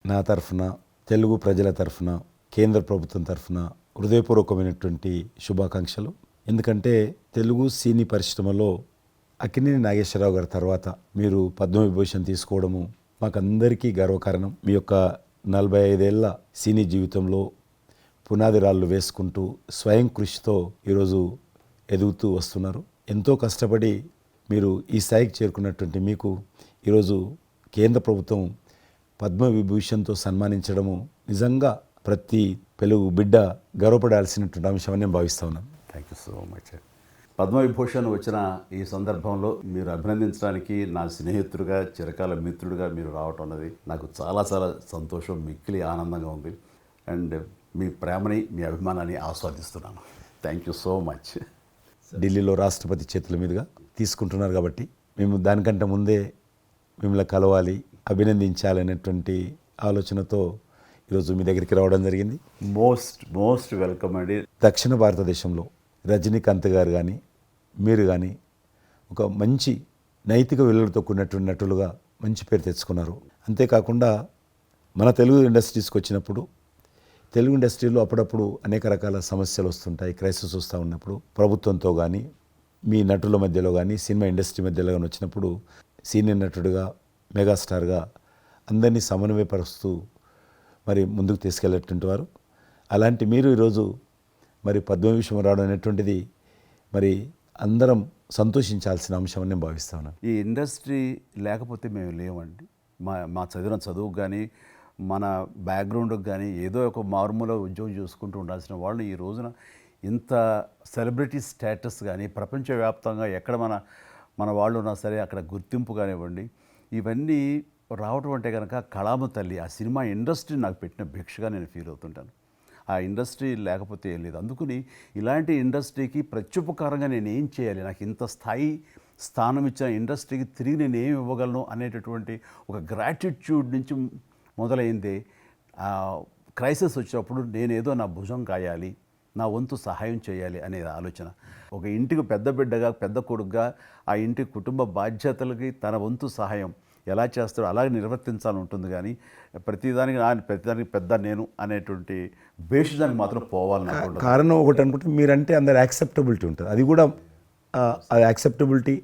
నా తరఫున, తెలుగు ప్రజల తరఫున, కేంద్ర ప్రభుత్వం తరఫున హృదయపూర్వకమైనటువంటి శుభాకాంక్షలు. ఎందుకంటే తెలుగు సినీ పరిశ్రమలో అక్కినేని నాగేశ్వరరావు గారి తర్వాత మీరు పద్మవిభూషణ్ తీసుకోవడము మాకందరికీ గర్వకారణం. మీ యొక్క 45 ఏళ్ల సినీ జీవితంలో పునాది రాళ్ళు వేసుకుంటూ స్వయం కృషితో ఈరోజు ఎదుగుతూ వస్తున్నారు. ఎంతో కష్టపడి మీరు ఈ స్థాయికి చేరుకున్నటువంటి మీకు ఈరోజు కేంద్ర ప్రభుత్వం పద్మవిభూషణ్తో సన్మానించడము నిజంగా ప్రతి తెలుగు బిడ్డ గర్వపడాల్సినటువంటి అంశం అని నేను భావిస్తా ఉన్నాను. Thank you so much. Padma Vibhushan వచ్చిన ఈ సందర్భంలో మీరు అభినందించడానికి నా స్నేహితుడిగా, చిరకాల మిత్రుడిగా మీరు రావటం అన్నది నాకు చాలా చాలా సంతోషం, మిక్కిలి ఆనందంగా ఉంది. అండ్ మీ ప్రేమని, మీ అభిమానాన్ని ఆస్వాదిస్తున్నాను. Thank you so much. ఢిల్లీలో రాష్ట్రపతి చేతుల మీదుగా తీసుకుంటున్నారు కాబట్టి మేము దానికంటే ముందే మిమ్మల్ని కలవాలి, అభినందించాలనేటువంటి ఆలోచనతో ఈరోజు మీ దగ్గరికి రావడం జరిగింది. మోస్ట్ వెల్కమ్ అండి. దక్షిణ భారతదేశంలో రజనీకాంత్ గారు కానీ మీరు కానీ ఒక మంచి నైతిక విలువలతో కూడినటువంటి నటులుగా మంచి పేరు తెచ్చుకున్నారు. అంతేకాకుండా మన తెలుగు ఇండస్ట్రీస్కి వచ్చినప్పుడు తెలుగు ఇండస్ట్రీలో అప్పుడప్పుడు అనేక రకాల సమస్యలు వస్తుంటాయి, క్రైసిస్ వస్తూ ఉన్నప్పుడు ప్రభుత్వంతో కానీ మీ నటుల మధ్యలో కానీ సినిమా ఇండస్ట్రీ మధ్యలో కానీ వచ్చినప్పుడు సీనియర్ నటుడిగా, మెగాస్టార్గా అందరినీ సమన్వయపరుస్తూ మరి ముందుకు తీసుకెళ్ళేటువంటి వారు. అలాంటి మీరు ఈరోజు మరి పద్మవిభూషణ్ రావడం అనేటువంటిది మరి అందరం సంతోషించాల్సిన అంశం అని నేను భావిస్తా ఉన్నాను. ఈ ఇండస్ట్రీ లేకపోతే మేము లేవండి. మా చదివిన చదువుకు కానీ, మన బ్యాక్గ్రౌండ్కి కానీ ఏదో ఒక మారుమూల ఉద్యోగం చూసుకుంటూ ఉండాల్సిన వాళ్ళు ఈ రోజున ఇంత సెలబ్రిటీ స్టేటస్ కానీ ప్రపంచవ్యాప్తంగా ఎక్కడ మన వాళ్ళు ఉన్నా సరే అక్కడ గుర్తింపు కానివ్వండి, ఇవన్నీ రావటం అంటే కనుక కళామ తల్లి, ఆ సినిమా ఇండస్ట్రీ నాకు పెట్టిన భిక్షగా నేను ఫీల్ అవుతుంటాను. ఆ ఇండస్ట్రీ లేకపోతే ఏం లేదు. అందుకని ఇలాంటి ఇండస్ట్రీకి ప్రత్యుపకారంగా నేను ఏం చేయాలి, నాకు ఇంత స్థానం ఇచ్చిన ఇండస్ట్రీకి తిరిగి నేను ఏమి ఇవ్వగలను అనేటటువంటి ఒక గ్రాటిట్యూడ్ నుంచి మొదలైందే. క్రైసిస్ వచ్చినప్పుడు నేనేదో నా భుజం కాయాలి, నా వంతు సహాయం చేయాలి అనే ఆలోచన. ఒక ఇంటికి పెద్ద బిడ్డగా, పెద్ద కొడుకుగా ఆ ఇంటి కుటుంబ బాధ్యతలకి తన వంతు సహాయం ఎలా చేస్తాడో అలాగే నిర్వర్తించాలని ఉంటుంది. కానీ ప్రతిదానికి పెద్ద నేను అనేటువంటి బేషిజానికి మాత్రం పోవాలని కారణం ఒకటి అనుకుంటే మీరంటే అందరు యాక్సెప్టబిలిటీ ఉంటుంది. అది కూడా ఆ యాక్సెప్టబిలిటీ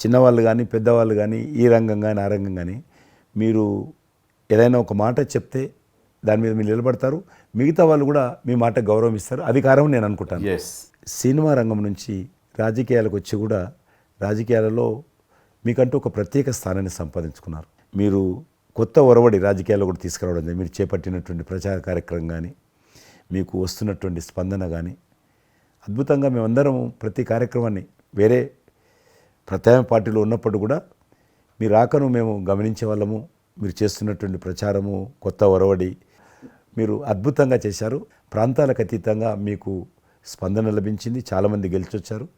చిన్నవాళ్ళు కానీ పెద్దవాళ్ళు కానీ ఈ రంగం కానీ ఆ రంగం కానీ మీరు ఏదైనా ఒక మాట చెప్తే దాని మీద మీరు నిలబడతారు, మిగతా వాళ్ళు కూడా మీ మాట గౌరవం ఇస్తారు. అది కారణం నేను అనుకుంటాను. సినిమా రంగం నుంచి రాజకీయాలకు వచ్చి కూడా రాజకీయాలలో మీకంటూ ఒక ప్రత్యేక స్థానాన్ని సంపాదించుకున్నారు. మీరు కొత్త ఒరవడి రాజకీయాల్లో కూడా తీసుకురావడం జరిగింది. మీరు చేపట్టినటువంటి ప్రచార కార్యక్రమం కానీ, మీకు వస్తున్నటువంటి స్పందన కానీ అద్భుతంగా. మేమందరం ప్రతి కార్యక్రమాన్ని వేరే ప్రత్యామ్నాయ పార్టీలో ఉన్నప్పుడు కూడా మీ రాకను మేము గమనించే వాళ్ళము. మీరు చేస్తున్నటువంటి ప్రచారము, కొత్త ఒరవడి మీరు అద్భుతంగా చేశారు. ప్రాంతాలకు అతీతంగా మీకు స్పందన లభించింది, చాలామంది గెలిచొచ్చారు.